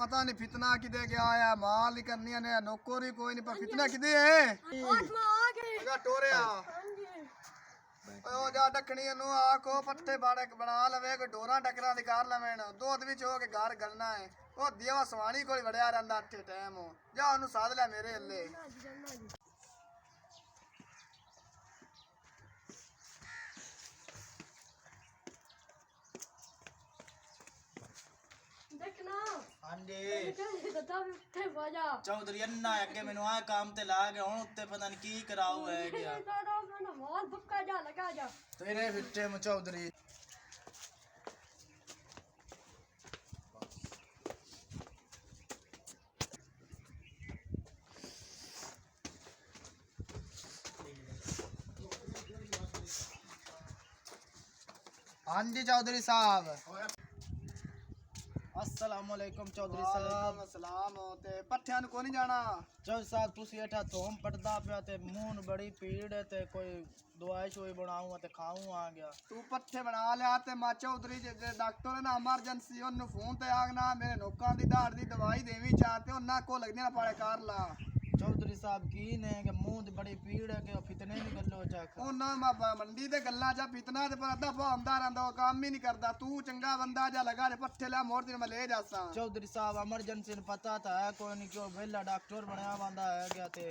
पता नहीं फितना किदे गया है माल ही करनी ने नौकरी कोई नहीं पर फितना किदे है आ टोरे ओ जा डकनी नु आखो पट्टे बाड़े बना लवे को डोरा डकरा दी कार लवेन दूध विच हो के घर गलना है ओ देवा सवाणी कोल वड़या रहंदा अठे टाइम जा ओनु साध ले मेरे हल्ले चौधरी अन्ना अगे मैनू आ काम ते ला गया हुन उत्ते पता नहीं की कराऊ है गया तेरे बिट्टे मु चौधरी हाँ जी चौधरी साहब अस्सलामुअलैकुम चौधरी साहब सलाम ते पट्ठियां नु कोनी जाना चौधरी साहब तुसी एठा थोम पटदा पिया ते मुंह नु बड़ी पीड़ है ते कोई दवाई शोई बनाऊं ते खाऊं आ गया तू पट्ठे बना लिया ते मा चौधरी जे डॉक्टर ने इमरजेंसी ओनु फोन ते आगना मेरे नौकर दी दाड़ दी दवाई देवी चाहते ओना को लगने ना पाड़े कर ला चौधरी साहब की ने कि मुंह दी बड़ी पीड़ है कि फितने नहीं गल्लो चख ओना मंडी दे गल्ला जा पितना ते पर अद्धा भांदा रहंदा ओ काम ही नहीं करदा तू चंगा बंदा जा लगा दे पट्ठे ला मोड़ दिन मैं ले जासा चौधरी साहब इमरजेंसी ने पता था है कोई नहीं क्यों वेला डॉक्टर बनया बंदा है गया ते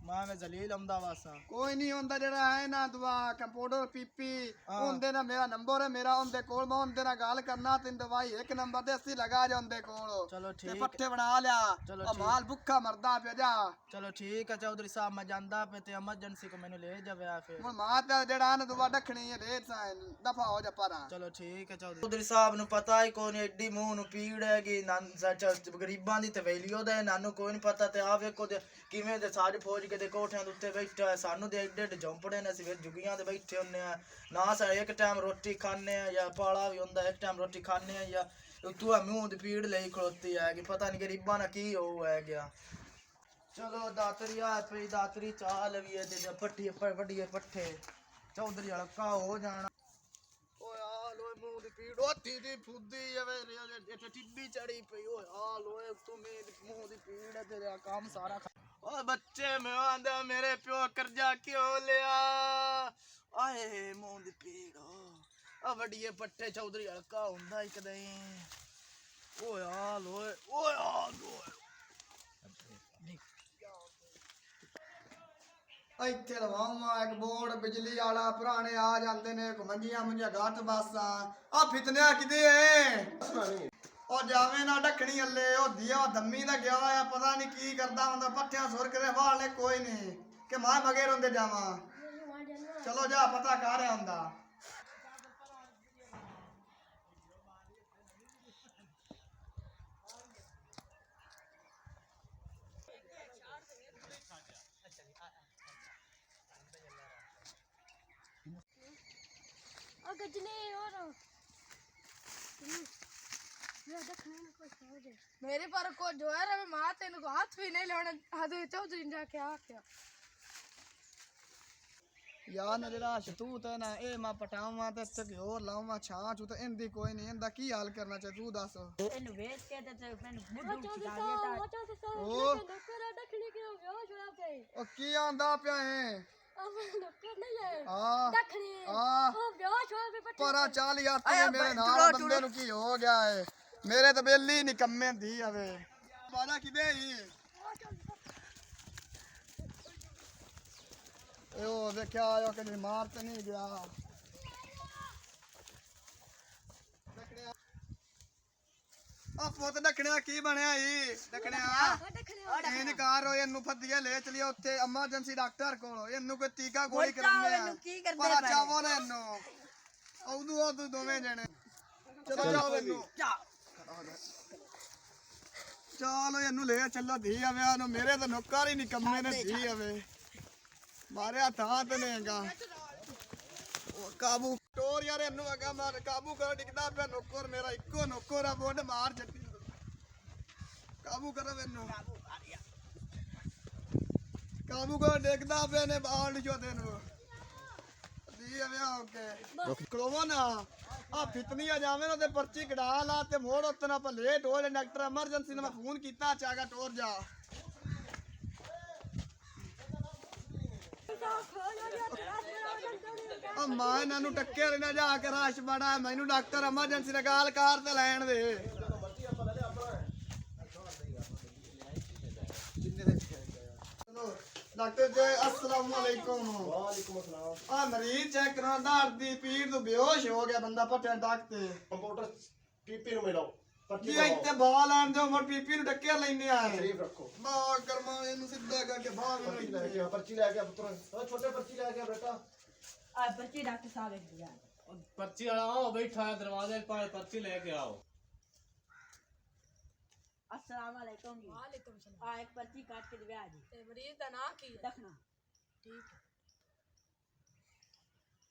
मां में जलील अमदा वासा कोई नहीं होंदा जेड़ा है ना दवा कंपाउंडर पीपी ओंदे ना मेरा नंबर है मेरा ओंदे कोल मैं ओंदे ना गाल करना तीन दवाई एक नंबर दे अस्सी लगा जा ओंदे कोल चलो ते ठीक पट्ठे बना लिया चलो माल भुक्खा मरदा पे जा चलो ठीक है चौधरी साहब मैं जानदा पे ते इमरजेंसी को मैंने ले जावे फिर हुन मां ते जेड़ा ना दवा डखनी है रे दफा हो जा परा चलो ठीक है चौधरी साहब नु पता ही कोई एडी मुंह नु पीड़ है कि गरीबां दी ते वैल्यू दे नानू कोई नहीं पता ते आ वेखो किवें दे सारी फौज के दे कोठियां दे उत्ते बैठा है सानू दे एडे एडे झोंपड़े ने सिर जुगियां दे बैठे होने ना सा एक टाइम रोटी खाने या पाला भी होंदा एक टाइम रोटी खाने या तू मुंह दी पीड़ ले खड़ोती है कि पता नहीं गरीबां ना की हो है गया चलो दातरी आ पे दातरी चाल भी है ते पट्टी पट्टी पट्ठे चौधरी हड़का हो जाना ओए हाल ओए मुंह दी पीड़ ओती दी फुद्दी जावे इथे टिब्बी चढ़ी पई ओए हाल ओए तू मेरी मुंह दी पीड़ है तेरा काम सारा ओ बच्चे मैं आंदा मेरे प्यो कर्जा क्यों लिया आए मुंह दी पीड़ आ वडिए पट्टे चौधरी हड़का हुंदा ही कदे ओए हाल ओए हाल ओए ਇੱਥੇ ਲਵਾਵਾਂ ਇੱਕ ਬੋਰਡ ਬਿਜਲੀ ਵਾਲਾ ਪੁਰਾਣੇ ਆ ਜਾਂਦੇ ਨੇ ਮੰਜੀਆਂ ਮੁੰਜੀਆਂ ਘਾਟ ਬਾਸਾਂ ਆ ਫਿਤਨਿਆ ਕਿਦੇ ਏ ਉਹ ਜਾਵੇਂ ਨਾ ਢੱਕਣੀ ਹੱਲੇ ਉਹ ਦਿਆ ਦੰਮੀ ਦਾ ਗਿਆ ਆ ਪਤਾ ਨਹੀਂ ਕੀ ਕਰਦਾ ਹੁੰਦਾ ਪੱਠਿਆਂ ਸੁਰ ਕੇ ਵਾਲੇ ਕੋਈ ਨਹੀਂ ਕਿ ਮੈਂ ਮਗਰ ਹੁੰਦੇ ਜਾਵਾਂ ਚਲੋ ਜਾ ਪਤਾ ਕਰ ਰਿਹਾ ਹੁੰਦਾ मेरे पर को जो है मैं मां तेन को हाथ भी नहीं लेना हाथ चौधरी ने जाके आख्या यार ना जेड़ा शतूत है ना ए मैं पटावां ते ते और लावां छां चू ते इंदी कोई नहीं इंदा की हाल करना चाहे तू दस ਇਹਨੂੰ ਵੇਚ ਕੇ ਤੇ ਮੈਨੂੰ ਮੁੱਢ ਉਠਾ ਦਿਆ ओ ओ की आंदा पिया है परा चाल यार मेरे नाल बंदे नु की हो गया है मेरे तो बेली निकम्मे दी आवे बाला किदे ही ओ देखया आयो कि मार ते नहीं गया आ पुत डकणिया की बनया ही डकणिया इंज कार हो इनु फदिया ले चलिए उत्थे इमरजेंसी डॉक्टर कोल इनु कोई टीका गोली करने आ पर चावो ना इनु ओदू दोवें जने चलो जाओ इनु चलो इनु ले चलो धी आवे ओनु मेरे तो नौकर ही निकम्मे ने धी आवे मारे हां ते नेगा ओ काबू टोर यार इनु अगा मार काबू कर डिगदा पे नौकर मेरा इको नौकर आ बोड मार जट्टी काबू करो इनु काबू कर देखदा पे ने बाल जो देनु दी आवे ओके क्लोवा ना ਆ ਫਿਤਨੀ ਆ ਜਾਵੇ ਨਾ ਤੇ ਪਰਚੀ ਕਢਾ ਲਾ ਤੇ ਮੋੜ ਉੱਤੇ ਨਾ ਲੇਟ ਹੋ ਜਾ ਡਾਕਟਰ ਐਮਰਜੈਂਸੀ ਨੇ ਮੈਂ ਫੋਨ ਕੀਤਾ ਚਾਗਾ ਟੋਰ ਜਾ ਆ ਮਾਂ ਇਹਨਾਂ ਨੂੰ ਟੱਕੇ ਨਾ ਜਾ ਕੇ ਰਸ਼ ਬੜਾ ਮੈਨੂੰ ਡਾਕਟਰ ਐਮਰਜੈਂਸੀ ਨਾਲ ਗੱਲ ਕਾਰ ਤੇ ਲੈਣ ਦੇ डॉक्टर जी अस्सलाम वालेकुम वालेकुम अस्सलाम आ मरीज चेक करो दर्द दी पीड़ तो बेहोश हो गया बंदा पट्टे डकते कंप्यूटर पीपी ਨੂੰ ਮਿਲਾਓ ਪਰਚੀ जी ਇੱਥੇ ਬਾਲ ਆਣ ਦੇ ਉਮਰ ਪੀਪੀ ਨੂੰ ਟੱਕੇ ਲੈਣੇ ਆਏ ਸ਼ਰੀਫ ਰੱਖੋ ਬਾਹਰ ਕਰਮਾ ਇਹਨੂੰ ਸਿੱਧਾ ਕਰਕੇ ਬਾਹਰ ਪਰਚੀ ਲੈ ਕੇ ਆ ਪਰਚੀ ਲੈ ਕੇ ਆ ਪੁੱਤਰ ਓ ਛੋਟੇ ਪਰਚੀ ਲੈ ਕੇ ਆ ਬੇਟਾ ਆ ਬੱਚੇ ਡਾਕਟਰ ਸਾਹਿਬ ਇੱਕ ਦਿਆ पर्ची वाला आओ बैठा है दरवाजे पर पर्ची लेके आओ अस्सलाम वालेकुम जी ਵਾਲੇਕੁਮ ਸਲਾਮ आ एक पर्ची काट के दिया जी ਤੇ ਮਰੀਜ਼ ਦਾ ਨਾਂ ਕੀ ਹੈ दखना ਠੀਕ ਹੈ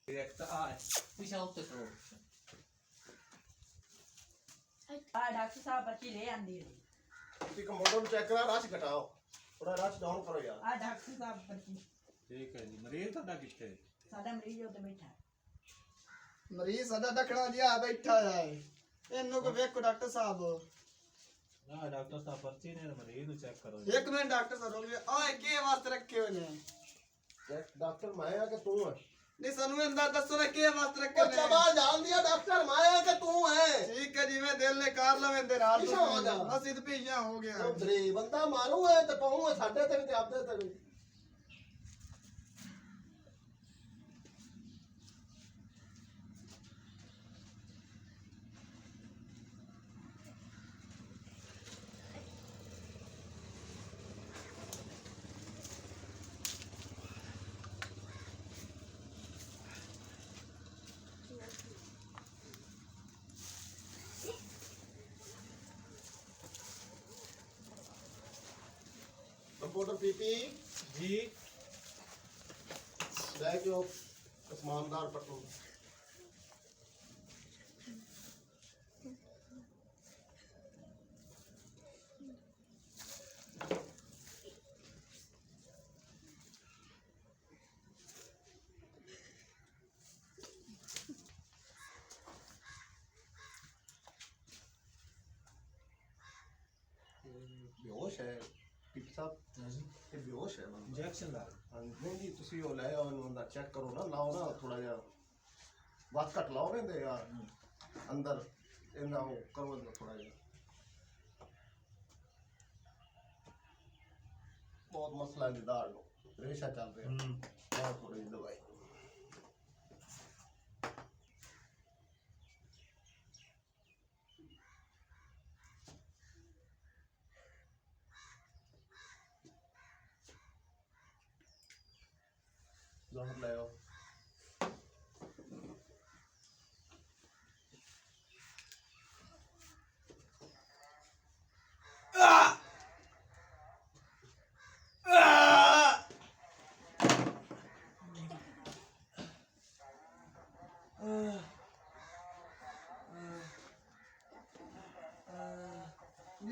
डायरेक्ट आए पीछे उठते करो आ डॉक्टर साहब पर्ची ले आंदी है ਤੁਸੀਂ ਕੰਪਿਊਟਰ ਨੂੰ ਚੈੱਕ ਕਰਾ ਰਸ਼ ਘਟਾਓ ਥੋੜਾ ਰਸ਼ ਡਾਊਨ ਕਰੋ ਯਾਰ आ डॉक्टर साहब पर्ची ठीक है जी मरीज ਤੁਹਾਡਾ ਕਿੱਥੇ साडा मरीज उत्ते बैठा है ਮਰੀਜ਼ ਸਾਡਾ ਡਕਣਾ ਜਿਹਾ ਬੈਠਾ ਹੈ ਇਹਨੂੰ ਕੋ ਵੇਖੋ ਡਾਕਟਰ ਸਾਹਿਬ ਨਾ ਡਾਕਟਰ ਸਾਹਿਬ ਪਰਚੀ ਨੇ ਮਰੀਜ਼ ਨੂੰ ਚੈੱਕ ਕਰੋ ਇੱਕ ਮਿੰਟ ਡਾਕਟਰ ਸਾਹਿਬ ਰੋਲ ਓਏ ਕੀ ਵਾਸਤੇ ਰੱਖੇ ਹੋਏ ਨੇ ਡਾਕਟਰ ਮੈਂ ਆ ਕਿ ਤੂੰ ਹੈ ਨਹੀਂ ਸਾਨੂੰ ਇਹਦਾ ਦੱਸੋ ਨਾ ਕੀ ਵਾਸਤੇ ਰੱਖੇ ਉਹ ਨੇ ਚਬਾ ਜਾਣ ਦਿਆ ਡਾਕਟਰ ਮੈਂ ਆ ਕਿ ਤੂੰ ਹੈ ਠੀਕ ਹੈ ਜਿਵੇਂ ਦਿਲ ਨੇ ਕਰ ਲਵੇਂ ਦੇ ਰਾਤ ਪਿੱਛਾ ਹੋ ਜਾ। ਅਸੀਂ ਤੇ ਭਈਆ ਹੋ ਗਿਆ ਉਹ ਦਰੇ ਬੰਦਾ ਮਾਰੂ ਹੈ ਤੇ ਪਾਉ ਹੈ ਸਾਡੇ ਤੇ ਵੀ ਤੇ ਆਪਦੇ ਤੇ ਵੀ ਕੰਪਿਊਟਰ ਪੀਪੀ जी ਲੈ ਕੇ ਉਹ ਉਸਮਾਨਦਾਰ ਪਟੂ बेहोश है पीपी साहब ये बेहोश है बंदा इंजेक्शन ला ਨਹੀਂ ਜੀ ਤੁਸੀਂ ਉਹ ਲੈ ਆਓ ਇਹਨੂੰ ਅੰਦਰ ਚੈੱਕ ਕਰੋ ਨਾ ਲਾਓ ਨਾ ਥੋੜਾ ਜਿਹਾ ਵੱਧ ਘੱਟ ਲਾਓ ਨੇ ਯਾਰ ਅੰਦਰ ਇਹਨਾਂ ਉਹ ਕਰੋ ਅੰਦਰ ਥੋੜਾ ਜਿਹਾ ਬਹੁਤ ਮਸਲਾ ਹੈ ਦਾੜ ਨੂੰ ਰੇਸ਼ਾ ਚੱਲ ਰਿਹਾ ਲਾਓ ਥੋੜੀ ਜਿਹੀ ਦਵਾਈ ਜ਼ਹਰ ਲੈ ਆਓ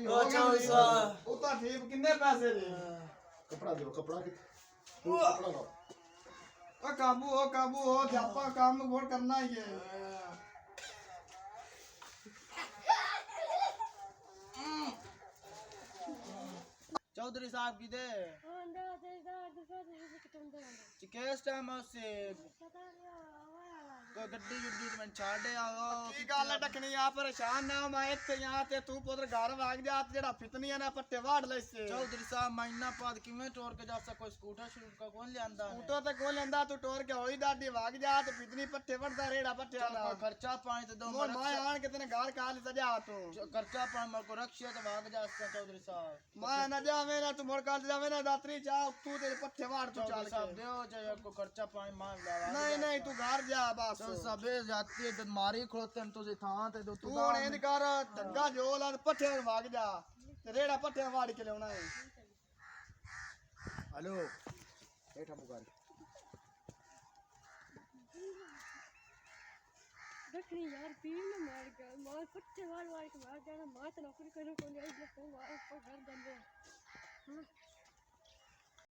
ਉਹ ਸਾਹਿਬ। ਉਹ ਤਾਂ ਠੀਕ ਕਿੰਨੇ ਪੈਸੇ ਨੇ ਕਪੜਾ ਦਿਓ ਕਪੜਾ ਕਿ ਕਪੜਾ ਲਾਓ ਉਹ ਕਾਬੂ ਹੋ ਤੇ ਆਪਾਂ ਕੰਮ ਹੋਰ ਕਰਨਾ ਹੀ ਹੈ चौधरी साहब की दे किस टाइम से कोई गड्डी गुड्डी में छाड़े आओ की गल है टकनी आ परेशान ना मैं इत्थे यहां ते तू पुत्र घर भाग जा ते जेड़ा फितनी है ना पट्टे वाड़ ले से चौधरी साहब महीना बाद किवें टोर के जा कोई स्कूटर का कौन लियांदा है स्कूटर ते कोई लेंदा तू टोर के होई दादी भाग जा ते फितनी पट्टे वड़दा रेड़ा पट्टे वाला खर्चा पानी ते दो मोर मां आन के तने घर काल सजा तू खर्चा पानी मेरे को रखिए तो भाग जा चौधरी साहब मां ना जावे ना तू मोर काल जावे ना दात्री जा तू तेरे पट्टे वाड़ तू चौधरी चाल साहब के दो जो को खर्चा पानी मान ला नहीं नहीं तू घर जा बस तो सबे जाती है मारी खड़ोते हैं तुझे थां ते दो तू ਹੁਣ ਇਹ ਕਰ ਧੱਗਾ ਜੋ ਲਾ ਪੱਠੇ ਵਗ ਜਾ ਤੇ ਰੇੜਾ ਪੱਠੇ ਵਾੜ ਕੇ ਲਿਆਉਣਾ ਹੈ ਹਲੋ ਬੈਠਾ ਮੁਕਾਰੀ देखनी यार पीर ने मार गया मार कुत्ते मार के मार जाना मां तो नौकरी करो को नहीं अपने को मार को घर बंद है